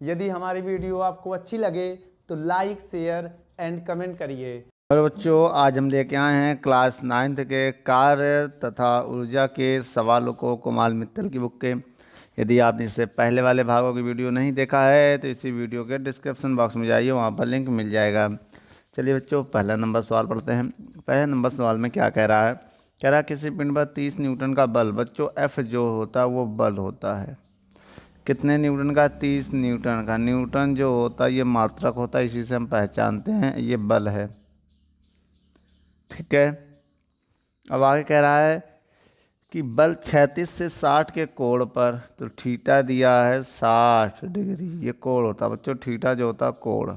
यदि हमारी वीडियो आपको अच्छी लगे तो लाइक, शेयर एंड कमेंट करिए। हेलो बच्चों, आज हम लेके आए हैं क्लास 9th के कार्य तथा ऊर्जा के सवालों को कुमार मित्तल की बुक के। यदि आपने इससे पहले वाले भागों की वीडियो नहीं देखा है तो इसी वीडियो के डिस्क्रिप्शन बॉक्स में जाइए, वहाँ पर लिंक मिल जाएगा। चलिए बच्चों, पहला नंबर सवाल पढ़ते हैं। पहले नंबर सवाल में क्या कह रहा है? कह रहा है किसी पिंड पर 30 न्यूटन का बल। बच्चों एफ जो होता है वो बल होता है। कितने न्यूटन का? 30 न्यूटन का। न्यूटन जो होता है ये मात्रक होता है, इसी से हम पहचानते हैं ये बल है। ठीक है, अब आगे कह रहा है कि बल 36 से 60 के कोण पर, तो थीटा दिया है 60 डिग्री, ये कोण होता है बच्चों, थीटा जो होता है कोण।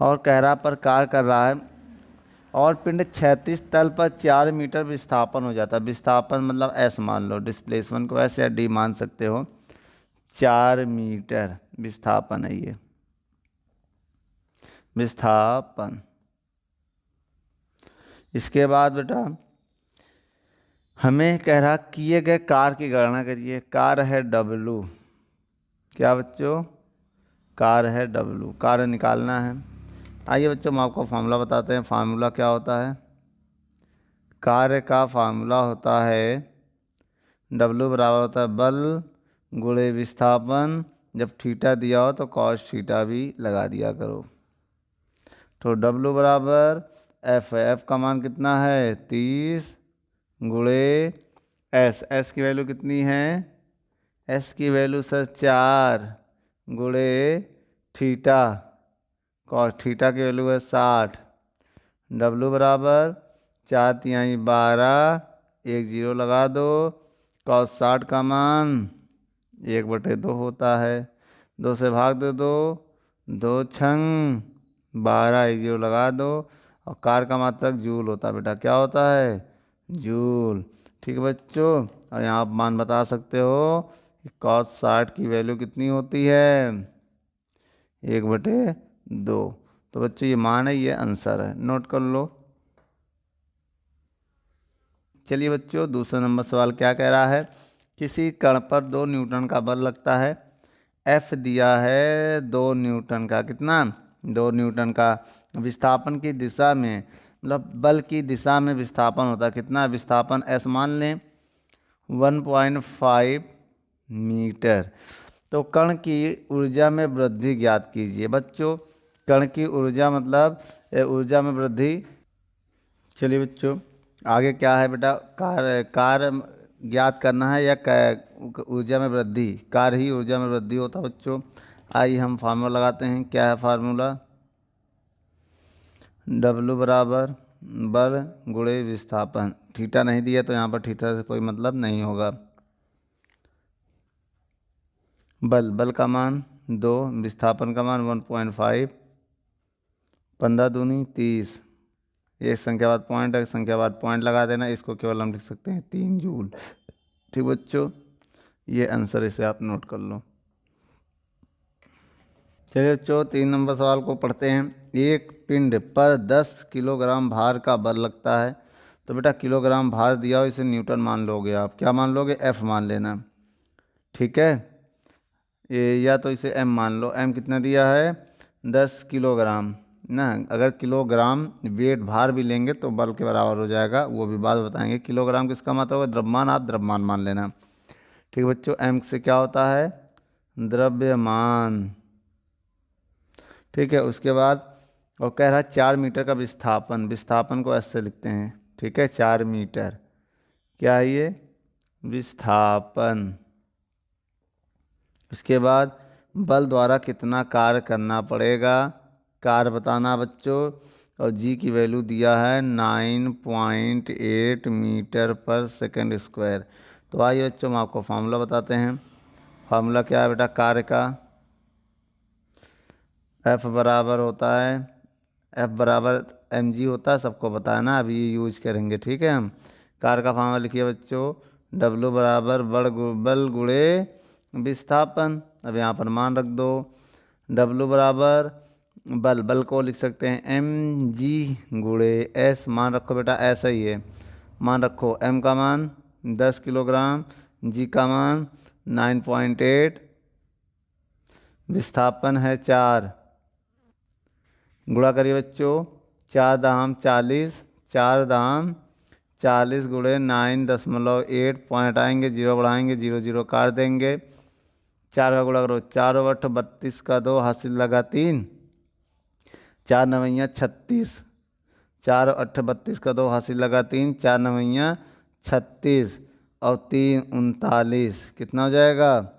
और कह रहा पर कार्य कर रहा है और पिंड 36 तल पर 4 मीटर विस्थापन हो जाता है। विस्थापन मतलब एस मान लो, डिस्प्लेसमेंट को एस या डी मान सकते हो। 4 मीटर विस्थापन है ये, विस्थापन। इसके बाद बेटा हमें कह रहा किए गए कार्य की गणना करिए। कार्य है W। क्या बच्चों? कार्य है W, कार्य निकालना है। आइए बच्चों, हम आपको फार्मूला बताते हैं। फार्मूला क्या होता है? कार्य का फार्मूला होता है W बराबर होता है बल गुणे विस्थापन। जब थीटा दिया हो तो कॉस थीटा भी लगा दिया करो। तो W बराबर F है। F का मान कितना है? 30 गुणे S। S की वैल्यू कितनी है? S की वैल्यू सर 4 गुणे थीटा, कॉस थीटा की वैल्यू है 60। W बराबर 4 तिहाई 12, 1 0 लगा दो। कॉस 60 का मान 1/2 होता है। 2 से भाग दे दो, 2 छंग 12, 1 0 लगा दो। और कार का मात्रक जूल होता है बेटा। क्या होता है? जूल। ठीक है बच्चों, और यहाँ आप मान बता सकते हो कि कॉस 60 की वैल्यू कितनी होती है? 1/2। तो बच्चों ये मान है, ये आंसर है, नोट कर लो। चलिए बच्चों, दूसरा नंबर सवाल क्या कह रहा है? किसी कण पर 2 न्यूटन का बल लगता है। F दिया है 2 न्यूटन का। कितना? 2 न्यूटन का। विस्थापन की दिशा में, मतलब बल की दिशा में विस्थापन होता है। कितना विस्थापन? S मान लें 1.5 मीटर। तो कण की ऊर्जा में वृद्धि ज्ञात कीजिए। बच्चों कण की ऊर्जा मतलब ऊर्जा में वृद्धि। चलिए बच्चों, आगे क्या है बेटा? कार्य ज्ञात करना है या ऊर्जा में वृद्धि? कार्य ही ऊर्जा में वृद्धि होता है बच्चों। आइए हम फार्मूला लगाते हैं। क्या है फार्मूला? W बराबर बल गुणे विस्थापन। थीटा नहीं दिया तो यहाँ पर थीटा से कोई मतलब नहीं होगा। बल का मान 2, विस्थापन का मान 1.5, 15 दूनी 30। एक संख्या बाद पॉइंट, एक संख्या बाद पॉइंट लगा देना। इसको केवल हम लिख सकते हैं 3 जूल। ठीक बच्चों, ये आंसर, इसे आप नोट कर लो। चलिए बच्चों, 3 नंबर सवाल को पढ़ते हैं। एक पिंड पर 10 किलोग्राम भार का बल लगता है। तो बेटा किलोग्राम भार दिया हो, इसे न्यूटन मान लोगे आप। क्या मान लोगे? F मान लेना। ठीक है, या तो इसे M मान लो। M कितना दिया है? 10 किलोग्राम ना। अगर किलोग्राम वेट भार भी लेंगे तो बल के बराबर हो जाएगा, वो भी बात बताएंगे। किलोग्राम किसका मात्रा होगा? द्रव्यमान। आप द्रव्यमान मान लेना। ठीक बच्चों, M से क्या होता है? द्रव्यमान। ठीक है, उसके बाद और कह रहा है 4 मीटर का विस्थापन। विस्थापन को ऐसे लिखते हैं। ठीक है, 4 मीटर। क्या है ये? विस्थापन। उसके बाद बल द्वारा कितना कार्य करना पड़ेगा? कार्य बताना बच्चों। और जी की वैल्यू दिया है 9.8 मीटर पर सेकंड स्क्वायर। तो आइए बच्चों, हम आपको फार्मूला बताते हैं। फार्मूला क्या है बेटा कार्य का? F बराबर होता है, F बराबर mg होता है, सबको बताया ना, अभी ये यूज करेंगे। ठीक है, हम कार्य का फार्मूला लिखिए बच्चों। W बराबर बल गुणे विस्थापन। अब यहाँ पर मान रख दो। W बराबर बल को लिख सकते हैं mg गुणे s। मान रखो बेटा, ऐसा ही है। मान रखो m का मान 10 किलोग्राम, g का मान 9.8 विस्थापन है 4, गुणा करिए बच्चों, 4 दाम 40, 4 दाम 40 गुणे 9.8, पॉइंट आएंगे, 0 बढ़ाएंगे, 0 0 काट देंगे, 4 का गुणा करो, 4 8 32 का 2, हासिल लगा 3, 4 9 36, 4 8 32 का 2, हासिल लगा 3, 4 9 36 और 3 39, कितना हो जाएगा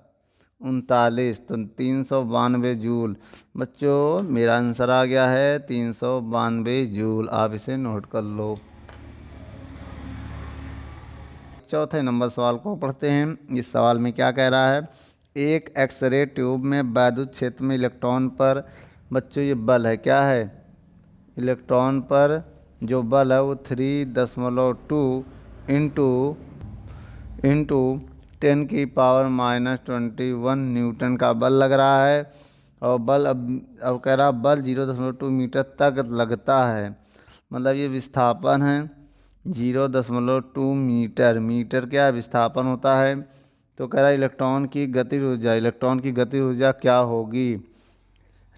39, तो 392 जूल। बच्चों मेरा आंसर आ गया है 392 जूल, आप इसे नोट कर लो। चौथे नंबर सवाल को पढ़ते हैं। इस सवाल में क्या कह रहा है, एक एक्सरे ट्यूब में वैद्युत क्षेत्र में इलेक्ट्रॉन पर, बच्चों ये बल है, क्या है, इलेक्ट्रॉन पर जो बल है वो 3.2 इंटू 10 की पावर -21 न्यूटन का बल लग रहा है। और बल अब कह रहा बल 0.2 मीटर तक लगता है, मतलब ये विस्थापन है 0.2 मीटर, मीटर क्या है विस्थापन होता है। तो कह रहा है इलेक्ट्रॉन की गतिज ऊर्जा, इलेक्ट्रॉन की गतिज ऊर्जा क्या होगी,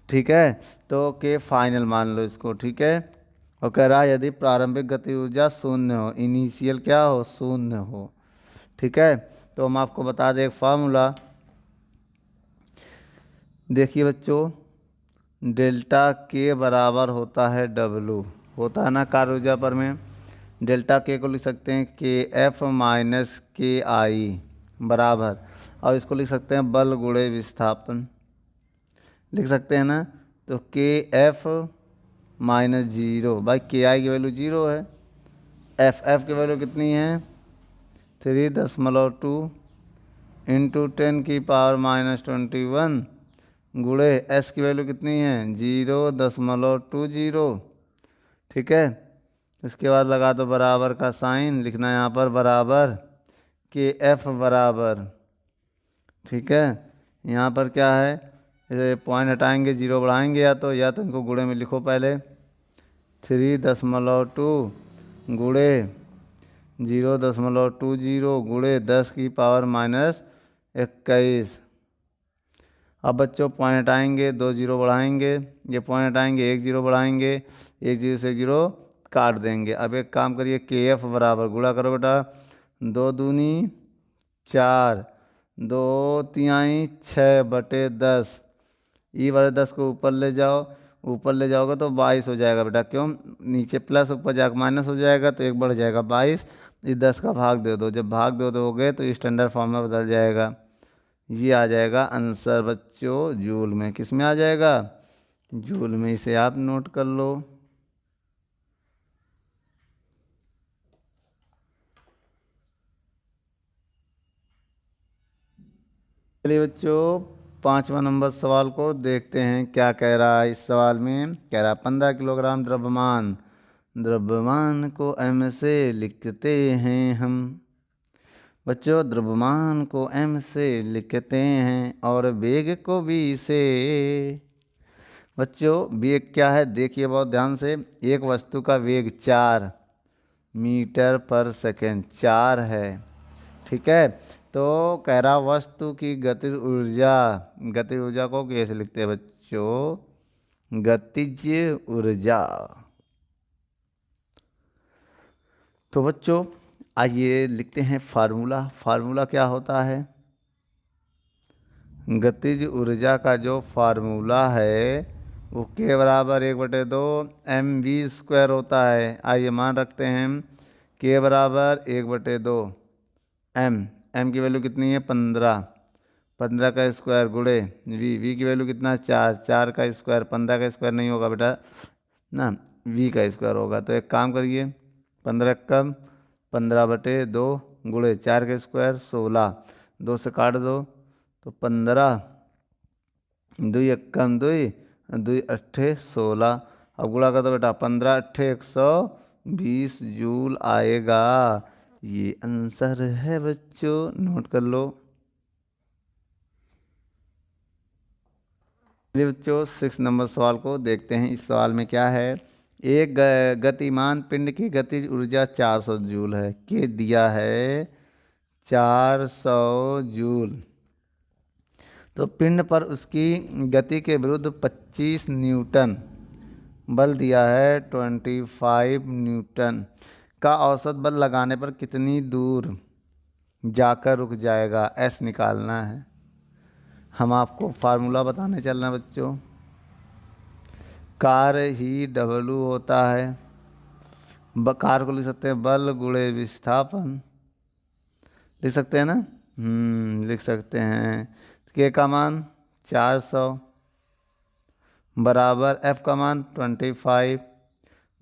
ठीक है, तो के फाइनल मान लो इसको, ठीक है। और कह रहा है यदि प्रारंभिक गतिज ऊर्जा शून्य हो, इनिशियल क्या हो, शून्य हो, ठीक है। तो हम आपको बता दें एक फार्मूला, देखिए बच्चों, डेल्टा के बराबर होता है डब्लू, होता है ना कार्य ऊर्जा पर में, डेल्टा के को लिख सकते हैं के एफ माइनस के आई बराबर, और इसको लिख सकते हैं बल गुणे विस्थापन, लिख सकते हैं ना। तो के एफ माइनस 0, भाई के आई की वैल्यू 0 है, एफ की वैल्यू कितनी है 3.2 इंटू 10 की पावर -21 गुणे एस की वैल्यू कितनी है 0.20, ठीक है। इसके बाद लगा दो बराबर का साइन, लिखना है यहाँ पर बराबर के एफ बराबर, ठीक है। यहाँ पर क्या है, पॉइंट हटाएंगे 0 बढ़ाएंगे, या तो इनको गुणे में लिखो पहले, 3.2 गुणे 0.20 गुणे 10 की पावर -21। अब बच्चों पॉइंट हटाएंगे, 2 0 बढ़ाएंगे, ये पॉइंट हटाएंगे 1 0 बढ़ाएंगे, 1 0 से 0 काट देंगे। अब एक काम करिए के एफ बराबर, गुणा करो बेटा, 2 दूनी 4, 2 तिहाई 6/10, ई वाले 10 को ऊपर ले जाओ, ऊपर ले जाओगे तो 22 हो जाएगा बेटा, क्यों, नीचे प्लस ऊपर जाकर माइनस हो जाएगा, तो 1 बढ़ जाएगा 22, इस 10 का भाग दे दो, जब भाग दे दोगे तो स्टैंडर्ड फॉर्म में बदल जाएगा, ये आ जाएगा आंसर बच्चों जूल में, किस में आ जाएगा, जूल में, इसे आप नोट कर लो। चलिए बच्चों 5वां नंबर सवाल को देखते हैं, क्या कह रहा है इस सवाल में, कह रहा 15 किलोग्राम द्रव्यमान, द्रव्यमान को एम से लिखते हैं हम, बच्चों द्रव्यमान को एम से लिखते हैं और वेग को वी से। बच्चों वेग क्या है, देखिए बहुत ध्यान से, एक वस्तु का वेग 4 मीटर पर सेकेंड 4 है, ठीक है। तो कह रहा वस्तु की गतिज ऊर्जा, गतिज ऊर्जा को कैसे लिखते हैं बच्चों, गतिज ऊर्जा। तो बच्चों आइए लिखते हैं फार्मूला, फार्मूला क्या होता है, गतिज ऊर्जा का जो फार्मूला है वो के बराबर 1/2 mv² होता है। आइए मान रखते हैं के बराबर 1/2 m की वैल्यू कितनी है 15, 15 का स्क्वायर गुणे v की वैल्यू कितना 4, 4 का स्क्वायर, 15 का स्क्वायर नहीं होगा बेटा ना, v का स्क्वायर होगा। तो एक काम करिए 15 कम 15/2 गुणे 4 का स्क्वायर 16, 2 से काट दो तो 15, 2 कम 2 2 अट्ठे 16, अब गुणा कर दो बेटा 15 अट्ठे 120 जूल आएगा, ये आंसर है बच्चों, नोट कर लो। चलिए बच्चों 6 नंबर सवाल को देखते हैं। इस सवाल में क्या है, एक गतिमान पिंड की गतिज ऊर्जा 400 जूल है, के दिया है 400 जूल। तो पिंड पर उसकी गति के विरुद्ध 25 न्यूटन बल दिया है, 25 न्यूटन का औसत बल लगाने पर कितनी दूर जाकर रुक जाएगा, एस निकालना है। हम आपको फार्मूला बताने चल रहे हैं बच्चों। कार ही डब्लू होता है, कार को लिख सकते हैं बल गुणे विस्थापन, लिख सकते हैं ना। लिख सकते हैं। के का मान 400 बराबर एफ का मान 25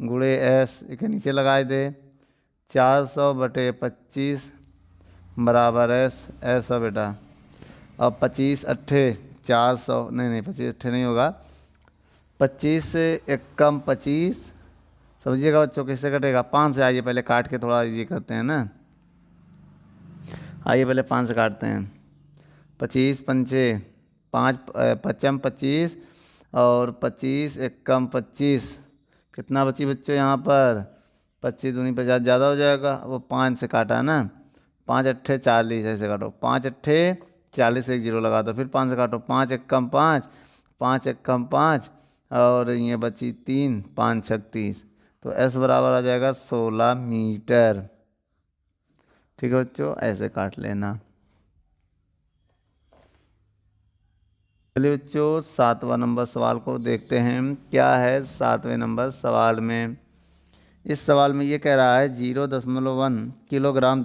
गुणे एस के नीचे लगाए दे 400/25 बराबर एस। ऐसा बेटा, अब 25 अट्ठे 400, नहीं 25 अट्ठे नहीं होगा, 25 से एक कम 25, समझिएगा बच्चों किससे कटेगा, 5 से। आइए पहले काट के थोड़ा ये करते हैं ना, आइए पहले 5 से काटते हैं। 25 पंचे 5, 55 25 और 25 एक कम 25, कितना बची बच्चों यहाँ पर, 25 दूनी 50 ज़्यादा हो जाएगा, वो 5 से काटा है ना। 5 अट्ठे 40, ऐसे काटो, 5 अट्ठे 40 से एक जीरो लगा दो, फिर 5 से काटो, 5 एक कम 5, 5 एक कम 5 और ये बची 3, 5 36, तो एस बराबर आ जाएगा 16 मीटर। ठीक है बच्चों, ऐसे काट लेना। चलिए बच्चों 7वां नंबर सवाल को देखते हैं, क्या है 7वें नंबर सवाल में। इस सवाल में ये कह रहा है 0.1 किलोग्राम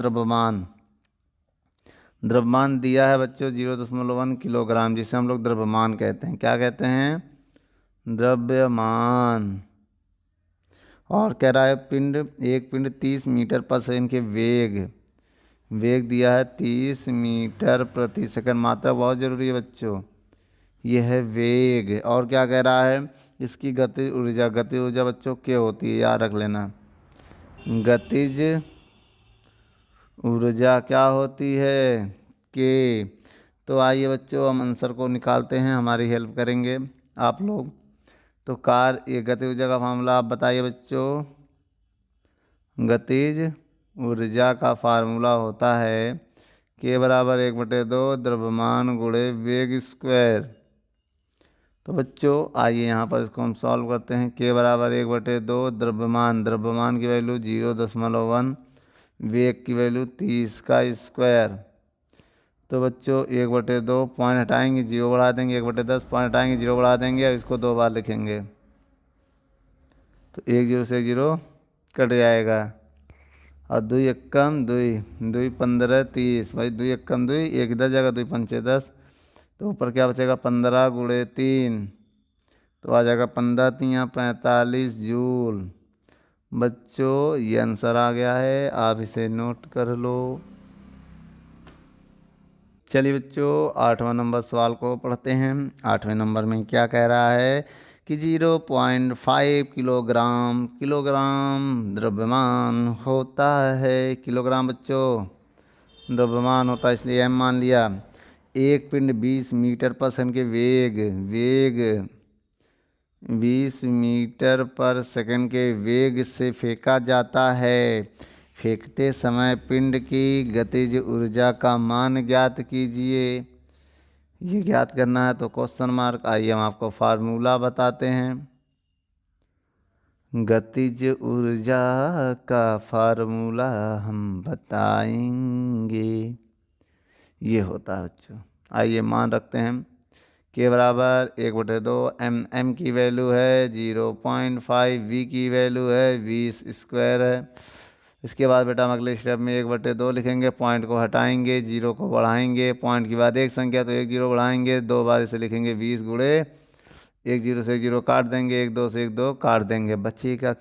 द्रव्यमान दिया है बच्चों, 0.1 किलोग्राम, जिसे हम लोग द्रव्यमान कहते हैं। क्या कहते हैं, द्रव्यमान। और कह रहा है एक पिंड 30 मीटर पर सेकंड के वेग दिया है 30 मीटर प्रति सेकंड। मात्रा बहुत ज़रूरी है बच्चों, यह है वेग। और क्या कह रहा है, इसकी गति ऊर्जा बच्चों क्या होती है, याद रख लेना। गतिज ऊर्जा क्या होती है, के। तो आइए बच्चों हम आंसर को निकालते हैं, हमारी हेल्प करेंगे आप लोग। तो ये गतिज ऊर्जा का फार्मूला आप बताइए बच्चों। गतिज ऊर्जा का फार्मूला होता है के बराबर 1/2 द्रव्यमान गुणे वेग स्क्वायर। तो बच्चों आइए यहाँ पर इसको हम सॉल्व करते हैं। के बराबर 1/2 द्रव्यमान की वैल्यू 0.1, वेग की वैल्यू 30 का स्क्वायर। तो बच्चों 1/2 पॉइंट हटाएंगे 0 बढ़ा देंगे, 1/10 पॉइंट हटाएंगे 0 बढ़ा देंगे, अब इसको 2 बार लिखेंगे तो 1 0 से 0 कट जाएगा। और 2 एकम 2 2 15 30, भाई 2 एकम 2, 1 इधर जाएगा, 2 पंचे 10, तो ऊपर क्या बचेगा 15 गुणे 3, तो आ जाएगा 15 3 45 जूल। बच्चों ये आंसर आ गया है, आप इसे नोट कर लो। चलिए बच्चों 8वां नंबर सवाल को पढ़ते हैं। 8वें नंबर में क्या कह रहा है कि 0.5 किलोग्राम द्रव्यमान होता है। किलोग्राम बच्चों द्रव्यमान होता है, इसलिए एम मान लिया। एक पिंड 20 मीटर पर सेकंड के वेग 20 मीटर पर सेकंड के वेग से फेंका जाता है। फेंकते समय पिंड की गतिज ऊर्जा का मान ज्ञात कीजिए। ये ज्ञात करना है तो क्वेश्चन मार्क। आइए हम आपको फार्मूला बताते हैं। गतिज ऊर्जा का फार्मूला हम बताएंगे, ये होता है बच्चों। आइए मान रखते हैं के बराबर 1/2, एम की वैल्यू है 0.5, वी की वैल्यू है 20 स्क्वायर है। इसके बाद बेटा हम अगले स्टेप में 1/2 लिखेंगे, पॉइंट को हटाएंगे, 0 को बढ़ाएंगे, पॉइंट के बाद एक संख्या तो 1 0 बढ़ाएंगे, 2 बार इसे लिखेंगे 20 गुणे 1 0 से 1 0 काट देंगे, 1 2 से 1 2 काट देंगे, बचेगा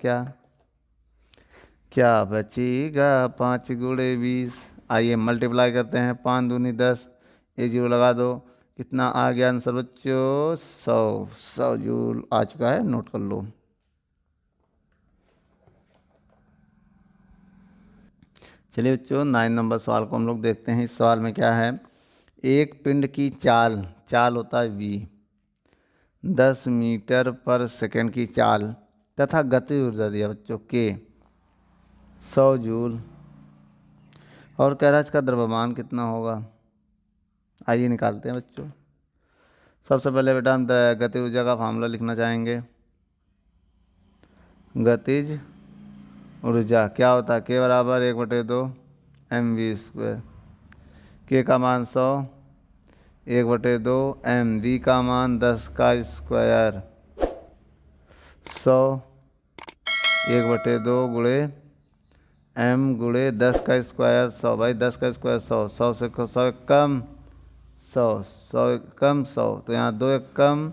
क्या बचेगा 5 गुणे 20। आइए मल्टीप्लाई करते हैं, 5 दूनी 10, 1 0 लगा दो, कितना आ गया आंसर बच्चों 100 जूल आ चुका है, नोट कर लो। चलिए बच्चों 9 नंबर सवाल को हम लोग देखते हैं। इस सवाल में क्या है, एक पिंड की चाल होता है v, 10 मीटर पर सेकंड की चाल तथा गति ऊर्जा दिया बच्चों के 100 जूल। और कह रहा है इसका द्रव्यमान कितना होगा। आइए निकालते हैं बच्चों। सबसे पहले बेटा हम गतिज ऊर्जा का फार्मूला लिखना चाहेंगे। गतिज ऊर्जा क्या होता है, के बराबर 1/2 mv²। के का मान 100, 1/2 m, v का मान 10² 100, 1/2 गुणे m गुणे 10² 100। भाई 10² 100, 100 से 100 कम 100, 100 कम 100, तो यहाँ 2 1 कम,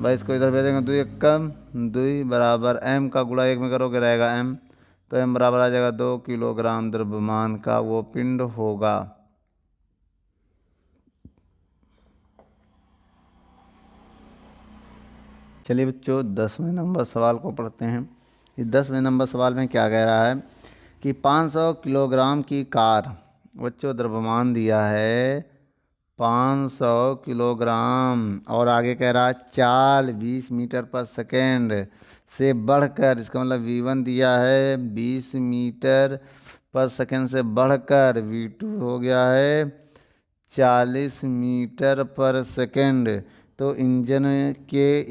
भाई इसको इधर भेजेंगे 2 1 कम 2 बराबर m का गुणा 1 में करोगे रहेगा m, तो m बराबर आ जाएगा 2 किलोग्राम द्रव्यमान का वो पिंड होगा। चलिए बच्चों 10वें नंबर सवाल को पढ़ते हैं। इस 10वें नंबर सवाल में क्या कह रहा है कि 500 किलोग्राम की कार, बच्चों द्रव्यमान दिया है 500 किलोग्राम, और आगे कह रहा है चाल 20 मीटर पर सेकेंड से बढ़कर, इसका मतलब v1 दिया है 20 मीटर पर सेकेंड से बढ़कर, v2 हो गया है 40 मीटर पर सेकेंड, तो इंजन के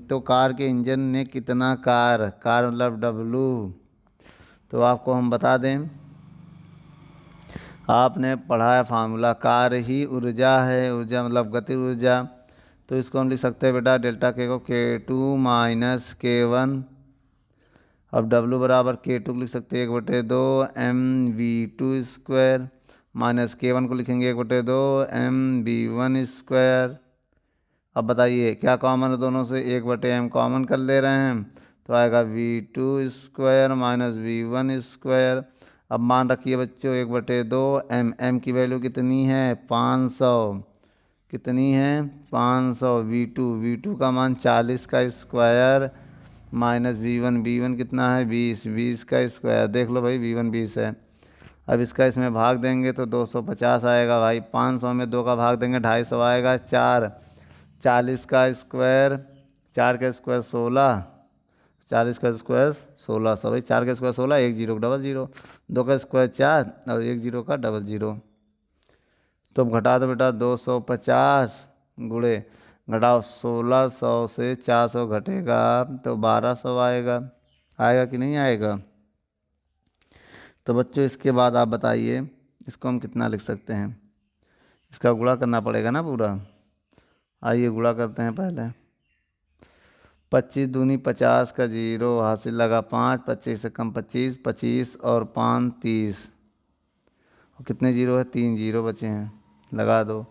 तो कार के इंजन ने कितना कार मतलब W, तो आपको हम बता दें, आपने पढ़ा है फार्मूला, कार ही ऊर्जा है, ऊर्जा मतलब गति ऊर्जा, तो इसको हम लिख सकते हैं बेटा डेल्टा के को K2 माइनस K1। अब W बराबर K2 को लिख सकते हैं 1/2 mv² माइनस K1 को लिखेंगे 1/2 mv1²। अब बताइए क्या कॉमन है दोनों से, 1/m कॉमन कर ले रहे हैं तो आएगा v2² माइनस v1²। अब मान रखिए बच्चों 1/2 m की वैल्यू कितनी है 500, कितनी है 500, v2 का मान 40² माइनस v1 कितना है 20 देख लो भाई v1 20 है। अब इसका इसमें भाग देंगे तो 250 आएगा भाई, 500 में 2 का भाग देंगे 250 आएगा, 40 का स्क्वायर, 4 का स्क्वायर 16, 40 का स्क्वायर 1600, भाई 4 का स्क्वायर 16, 1 0 00, 2 का स्क्वायर 4 और 1 0 का 00। तो घटा दो बेटा 250 गुणे घटाओ 1600 से 400 घटेगा तो 1200 आएगा, आएगा कि नहीं आएगा। तो बच्चों इसके बाद आप बताइए इसको हम कितना लिख सकते हैं, इसका गुणा करना पड़ेगा ना पूरा। आइए गुणा करते हैं पहले, 25 दूनी 50 का 0 हासिल लगा 5, 25 से कम 25, 25 और 5 30, और कितने 0 है 3 0 बचे हैं, लगा दो।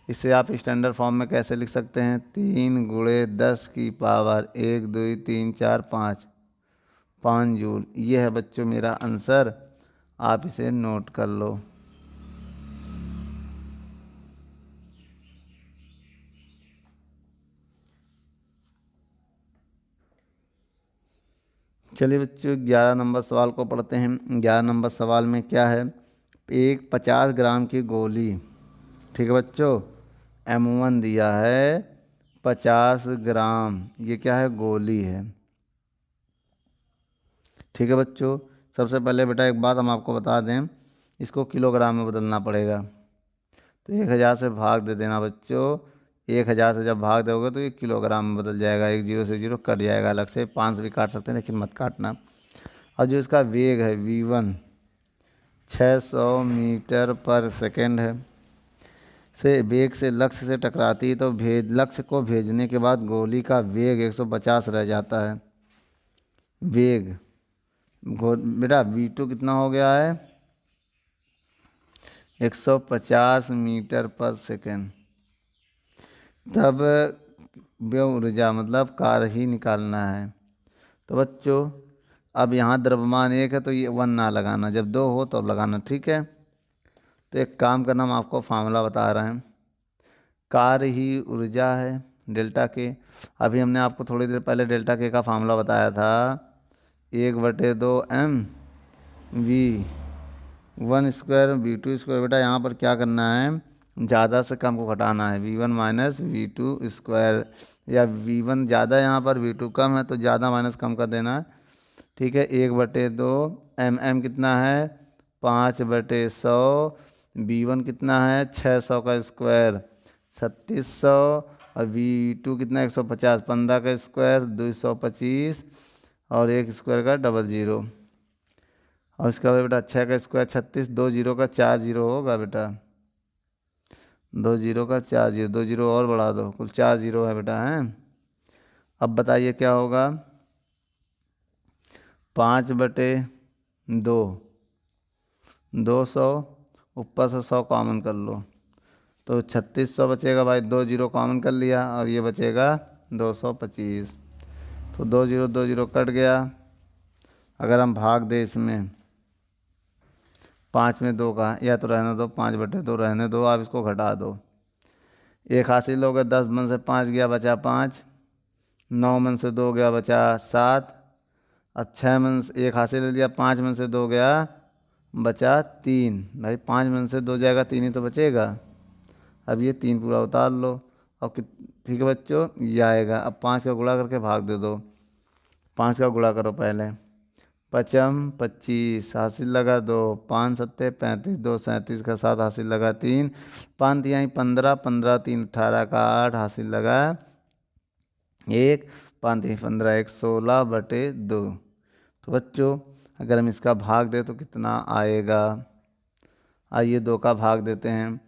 इसे आप स्टैंडर्ड फॉर्म में कैसे लिख सकते हैं, 3 गुणे 10 की पावर 1 2 3 4 5 जूल। ये है बच्चों मेरा आंसर, आप इसे नोट कर लो। चलिए बच्चों 11 नंबर सवाल को पढ़ते हैं। 11 नंबर सवाल में क्या है, एक 50 ग्राम की गोली, ठीक है बच्चों, M1 दिया है 50 ग्राम, ये क्या है गोली है, ठीक है बच्चों। सबसे पहले बेटा एक बात हम आपको बता दें, इसको किलोग्राम में बदलना पड़ेगा, तो 1000 से भाग दे देना बच्चों, 1000 से जब भाग दोगे तो ये किलोग्राम में बदल जाएगा, 1 0 से 0 कट जाएगा, अलग से 5 भी काट सकते हैं लेकिन मत काटना। और जो इसका वेग है v1 600 मीटर पर सेकेंड है, से वेग से लक्ष्य से टकराती है तो लक्ष्य को भेजने के बाद गोली का वेग 150 रह जाता है। वेग बेटा v2 कितना हो गया है 150 मीटर पर सेकेंड, तब ऊर्जा मतलब कार ही निकालना है। तो बच्चों अब यहाँ द्रव्यमान 1 है तो ये 1 ना लगाना, जब 2 हो तो अब लगाना, ठीक है। तो एक काम करना, हम आपको फार्मूला बता रहे हैं, कार ही ऊर्जा है डेल्टा के। अभी हमने आपको थोड़ी देर पहले डेल्टा के का फार्मूला बताया था, 1/2 mv1² v2²। बेटा यहाँ पर क्या करना है, ज़्यादा से कम को घटाना है, v1 माइनस v2², या v1 ज़्यादा यहाँ पर v2 कम है तो ज़्यादा माइनस कम कर देना है, ठीक है। 1/2 m कितना है 5/100, v1 कितना है 600 का स्क्वायर 3600 और V2 कितना 150, 15 का स्क्वायर 225 और 1 स्क्वायर का 00, और इसका बेटा 6 का स्क्वायर 36, 2 जीरो का 4 जीरो होगा बेटा, 2 जीरो का 4 जीरो, 2 जीरो और बढ़ा दो, कुल 4 जीरो है बेटा हैं। अब बताइए क्या होगा, 5/2, 200, ऊपर से 100 कॉमन कर लो तो 3600 बचेगा भाई, 2 जीरो कॉमन कर लिया और ये बचेगा 225, तो 2 जीरो कट गया। अगर हम भाग दे इसमें 5 में 2 का, या तो रहने दो 5/2 रहने दो, आप इसको घटा दो, 1 हासिल हो गया, 10 मन से 5 गया बचा 5, 9 मन से 2 गया बचा 7, अब 6 मन से 1 हासिल ले लिया, 5 मन से 2 गया बचा 3, भाई 5 मन से 2 जाएगा 3 ही तो बचेगा। अब ये 3 पूरा उतार लो और ठीक है बच्चों, ये आएगा। अब 5 का गुणा करके भाग दे दो, 5 का गुणा करो पहले, 5 25 हासिल लगा 2, 5 7 35, 2 37 का 7 हासिल लगा 3, 5 तिहाई 15, 15 3 18 का 8 हासिल लगा 1, 5 तिहाई 15, 1 16/2। तो बच्चों अगर हम इसका भाग दें तो कितना आएगा, आइए 2 का भाग देते हैं,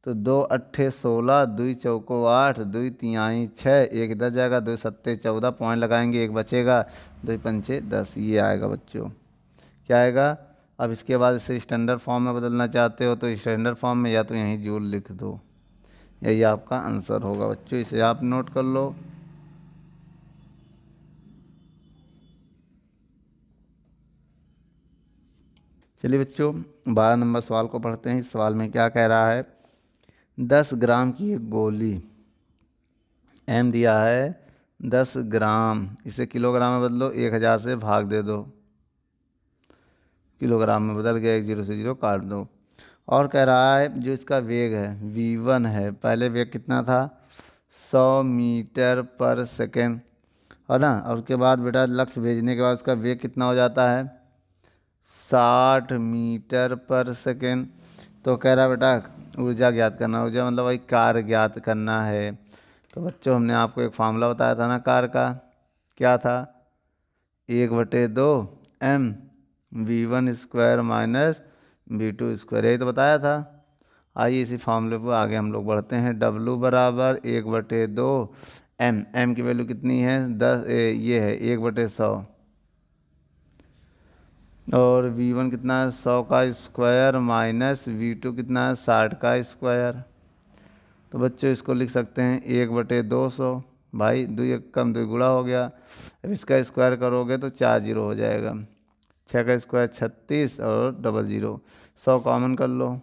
तो 2 अट्ठे 16, 2 चौको 8, 2 तिहाई 6, 1 इधर जाएगा, 2 सत्ते 14, पॉइंट लगाएंगे 1 बचेगा, 2 पंचे 10, ये आएगा बच्चों। क्या आएगा। अब इसके बाद इसे स्टैंडर्ड फॉर्म में बदलना चाहते हो तो स्टैंडर्ड फॉर्म में या तो यहीं जूल लिख दो, यही आपका आंसर होगा बच्चों, इसे आप नोट कर लो। चलिए बच्चों 12 नंबर सवाल को पढ़ते हैं। इस सवाल में क्या कह रहा है, 10 ग्राम की एक गोली, एम दिया है 10 ग्राम, इसे किलोग्राम में बदलो, 1000 से भाग दे दो, किलोग्राम में बदल गया, 1 जीरो से 0 काट दो। और कह रहा है जो इसका वेग है v1 है, पहले वेग कितना था 100 मीटर पर सेकेंड, है ना, और उसके बाद बेटा लक्ष्य भेजने के बाद उसका वेग कितना हो जाता है 60 मीटर पर सेकेंड। तो कह रहा बेटा ऊर्जा ज्ञात करना, ऊर्जा मतलब वही कार्य ज्ञात करना है। तो बच्चों हमने आपको एक फार्मूला बताया था ना कार्य का, क्या था 1/2 m v1 square minus v2 square, यही तो बताया था। आइए इसी फार्मूले पर आगे हम लोग बढ़ते हैं। W बराबर 1/2 m की वैल्यू कितनी है 10, ये है 1/100, और v1 कितना है 100 का स्क्वायर माइनस v2 कितना है 60 का स्क्वायर। तो बच्चों इसको लिख सकते हैं 1/200, भाई 2 1 कम 2 गुणा हो गया, अब इसका स्क्वायर करोगे तो 4 जीरो हो जाएगा, 6 का स्क्वायर 36 और 00, 100 कॉमन कर लो,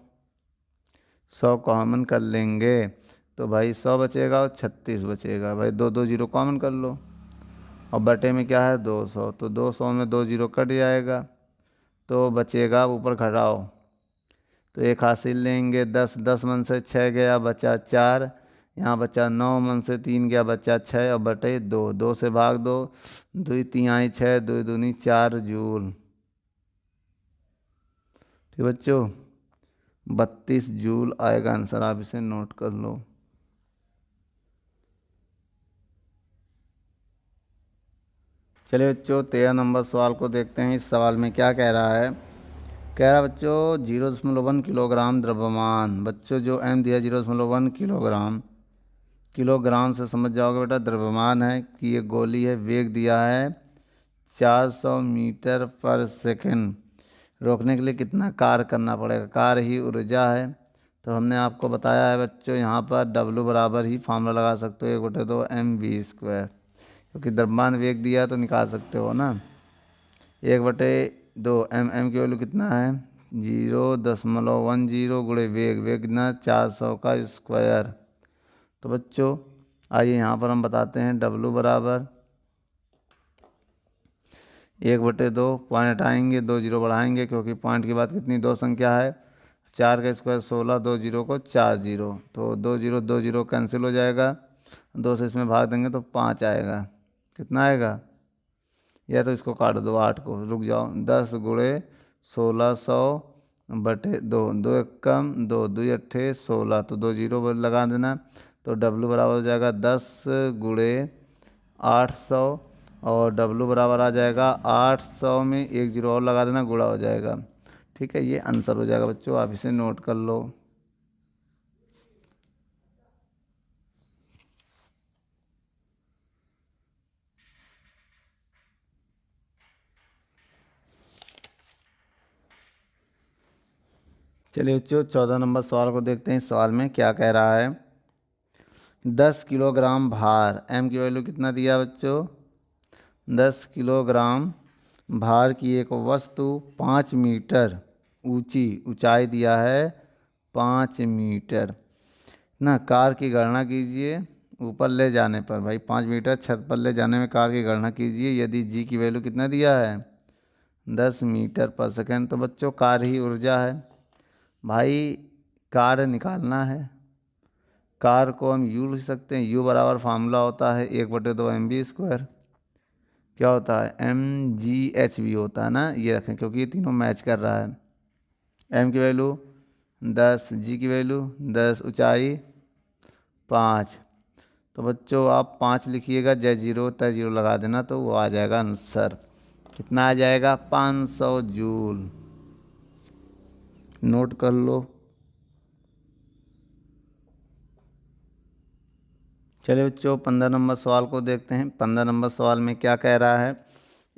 100 कॉमन कर लेंगे तो भाई 100 बचेगा और 36 बचेगा, भाई 2 2 जीरो कॉमन कर लो, और बटे में क्या है 200, तो 200 में 2 जीरो कट जाएगा तो बचेगा, ऊपर घटाओ तो 1 हासिल लेंगे, 10 10 मन से 6 गया बचा 4, यहाँ बचा 9 मन से 3 गया बचा 6 और बटे 2, 2 से भाग दो, 2 तिहाई 6, 2 दूनी 4 जूल, ठीक बच्चों 32 जूल आएगा आंसर, आप इसे नोट कर लो। चलिए बच्चों 13 नंबर सवाल को देखते हैं। इस सवाल में क्या कह रहा है, कह रहा बच्चों 0.1 किलोग्राम द्रव्यमान, बच्चों जो m दिया 0.1 किलोग्राम, किलोग्राम से समझ जाओगे बेटा द्रव्यमान है कि ये गोली है, वेग दिया है 400 मीटर पर सेकेंड, रोकने के लिए कितना कार्य करना पड़ेगा, कार्य ही ऊर्जा है। तो हमने आपको बताया है बच्चों यहाँ पर W बराबर ही फार्मूला लगा सकते हो 1/2 mv स्क्वायर, क्योंकि द्रव्यमान वेग दिया है तो निकाल सकते हो ना, 1/2 m की वैल्यू कितना है 0.10 गुणे वेग, वेग कितना 400 का स्क्वायर। तो बच्चों आइए यहाँ पर हम बताते हैं W बराबर 1/2, पॉइंट हटाएंगे 2 जीरो बढ़ाएंगे, क्योंकि पॉइंट के बाद कितनी 2 संख्या है, 4 का स्क्वायर 16, 2 जीरो को 4 जीरो, तो 2 जीरो कैंसिल हो जाएगा, 2 से इसमें भाग देंगे तो 5 आएगा, कितना आएगा, या तो इसको काट दो 8 को, रुक जाओ 10 गुणे 1600/2, 2 1 कम 2 2 अट्ठे 16, तो 2 जीरो लगा देना, तो W बराबर हो जाएगा 10 गुणे 800 और W बराबर आ जाएगा 800 में एक जीरो और लगा देना, गुणा हो जाएगा। ठीक है, ये आंसर हो जाएगा बच्चों, आप इसे नोट कर लो। चलिए बच्चों 14 नंबर सवाल को देखते हैं। इस सवाल में क्या कह रहा है, 10 किलोग्राम भार, m की वैल्यू कितना दिया बच्चों, 10 किलोग्राम भार की एक वस्तु 5 मीटर ऊंचाई दिया है 5 मीटर ना, कार की गणना कीजिए ऊपर ले जाने पर। भाई 5 मीटर छत पर ले जाने में कार की गणना कीजिए यदि जी की वैल्यू कितना दिया है 10 मीटर पर सेकेंड। तो बच्चों कार ही ऊर्जा है, भाई कार्य निकालना है। कार को हम यू लिख सकते हैं, यू बराबर फार्मूला होता है 1/2 mv²। क्या होता है mgh भी होता है ना, ये रखें क्योंकि ये तीनों मैच कर रहा है। m की वैल्यू 10, g की वैल्यू 10, ऊंचाई 5। तो बच्चों आप 5 लिखिएगा, जय जीरो तय जीरो लगा देना तो वो आ जाएगा आंसर। कितना आ जाएगा 500 जूल, नोट कर लो। चलिए बच्चों 15 नंबर सवाल को देखते हैं। 15 नंबर सवाल में क्या कह रहा है,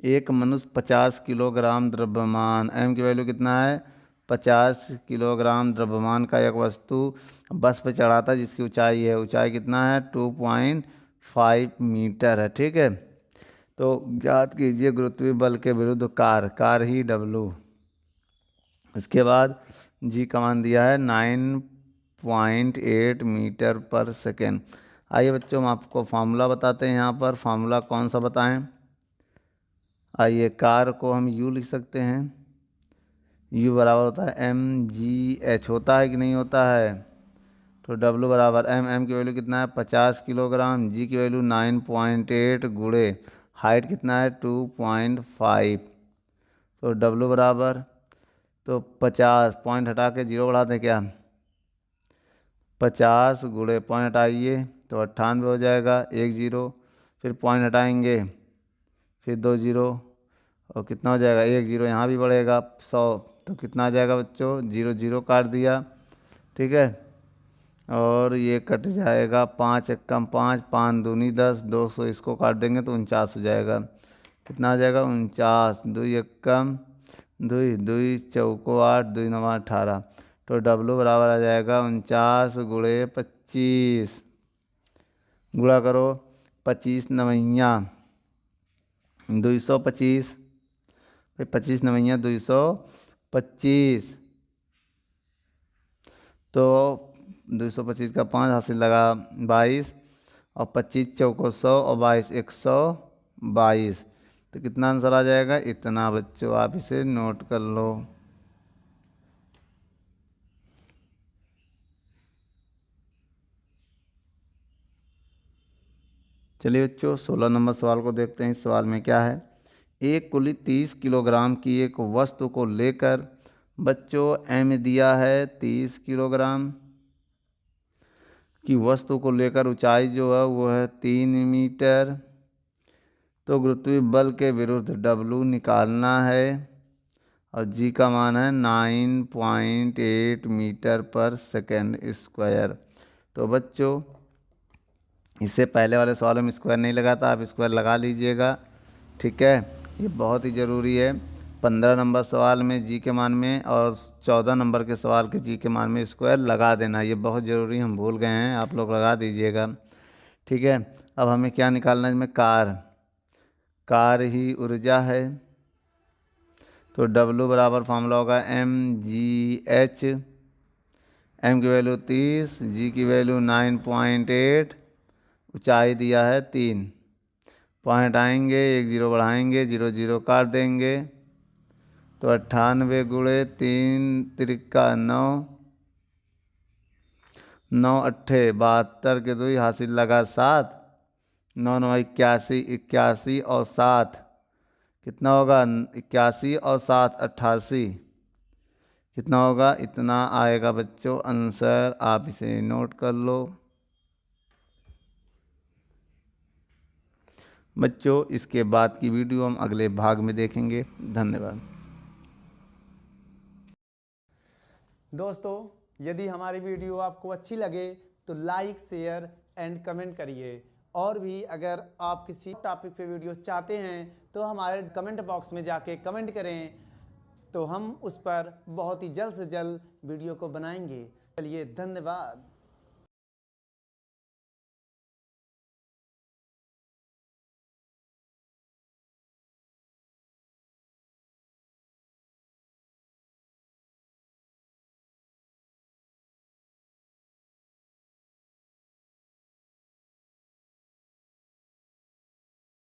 एक मनुष्य 50 किलोग्राम द्रव्यमान, m की वैल्यू कितना है 50 किलोग्राम द्रव्यमान का एक वस्तु बस पे चढ़ाता है जिसकी ऊंचाई कितना है 2.5 मीटर है। ठीक है, तो ज्ञात कीजिए गुरुत्वीय बल के विरुद्ध कार ही W। उसके बाद जी का मान दिया है 9.8 मीटर पर सेकेंड। आइए बच्चों हम आपको फार्मूला बताते हैं। यहाँ पर फार्मूला कौन सा बताएं, आइए कार को हम यू लिख सकते हैं, यू बराबर होता है mgh, होता है कि नहीं होता है। तो W बराबर m की वैल्यू कितना है 50 किलोग्राम, जी की वैल्यू 9.8 गुणे हाइट कितना है 2.5। तो W बराबर, तो 50 पॉइंट हटा के जीरो बढ़ा दें क्या, 50 गुणे पॉइंट हटाइए तो 98 हो जाएगा, एक जीरो, फिर पॉइंट हटाएंगे फिर 2 जीरो और कितना हो जाएगा एक जीरो, यहाँ भी बढ़ेगा 100। तो कितना आ जाएगा बच्चों, 0 0 काट दिया। ठीक है, और ये कट जाएगा 5 एकम 5, 5 दूनी 10, 200 इसको काट देंगे तो 49 हो जाएगा। कितना आ जाएगा 49, 2 एकम 2, 2 चौको 8, 2 9 18। तो W बराबर आ जाएगा 49 गुणे 25, गुणा करो 25 नवैया 225, फिर 25 नवैया 225। तो 225 का 5 हासिल लगा 22 और 25 चौको 100 और 22 122। तो कितना आंसर आ जाएगा इतना बच्चों, आप इसे नोट कर लो। चलिए बच्चों 16 नंबर सवाल को देखते हैं। इस सवाल में क्या है, एक कुली 30 किलोग्राम की एक वस्तु को लेकर बच्चों m दिया है 30 किलोग्राम की वस्तु को लेकर ऊंचाई जो है वो है 3 मीटर। तो गुरुत्वीय बल के विरुद्ध W निकालना है और G का मान है 9.8 मीटर पर सेकेंड स्क्वायर। तो बच्चों इससे पहले वाले सवालों में स्क्वायर नहीं लगा था, आप स्क्वायर लगा लीजिएगा। ठीक है, ये बहुत ही ज़रूरी है। 15 नंबर सवाल में जी के मान में और 14 नंबर के सवाल के जी के मान में स्क्वायर लगा देना, ये बहुत ज़रूरी, हम भूल गए हैं, आप लोग लगा दीजिएगा। ठीक है, अब हमें क्या निकालना है, इसमें कार ही ऊर्जा है। तो W बराबर फार्मूला होगा mgh, m की वैल्यू 30, g की वैल्यू 9.8, ऊंचाई दिया है 3, पॉइंट आएंगे एक जीरो बढ़ाएंगे 0 0 काट देंगे तो 98 गुणे 3 त्रिका 9, 9 अट्ठे 72 के 2 हासिल लगा 7, 9 9 81, 81 और 7 कितना होगा 81 और 7 88, कितना होगा इतना आएगा बच्चों आंसर, आप इसे नोट कर लो। बच्चों इसके बाद की वीडियो हम अगले भाग में देखेंगे। धन्यवाद। दोस्तों, यदि हमारी वीडियो आपको अच्छी लगे तो लाइक, शेयर एंड कमेंट करिए। और भी अगर आप किसी टॉपिक पे वीडियो चाहते हैं तो हमारे कमेंट बॉक्स में जाके कमेंट करें, तो हम उस पर बहुत ही जल्द से जल्द वीडियो को बनाएंगे। चलिए, धन्यवाद।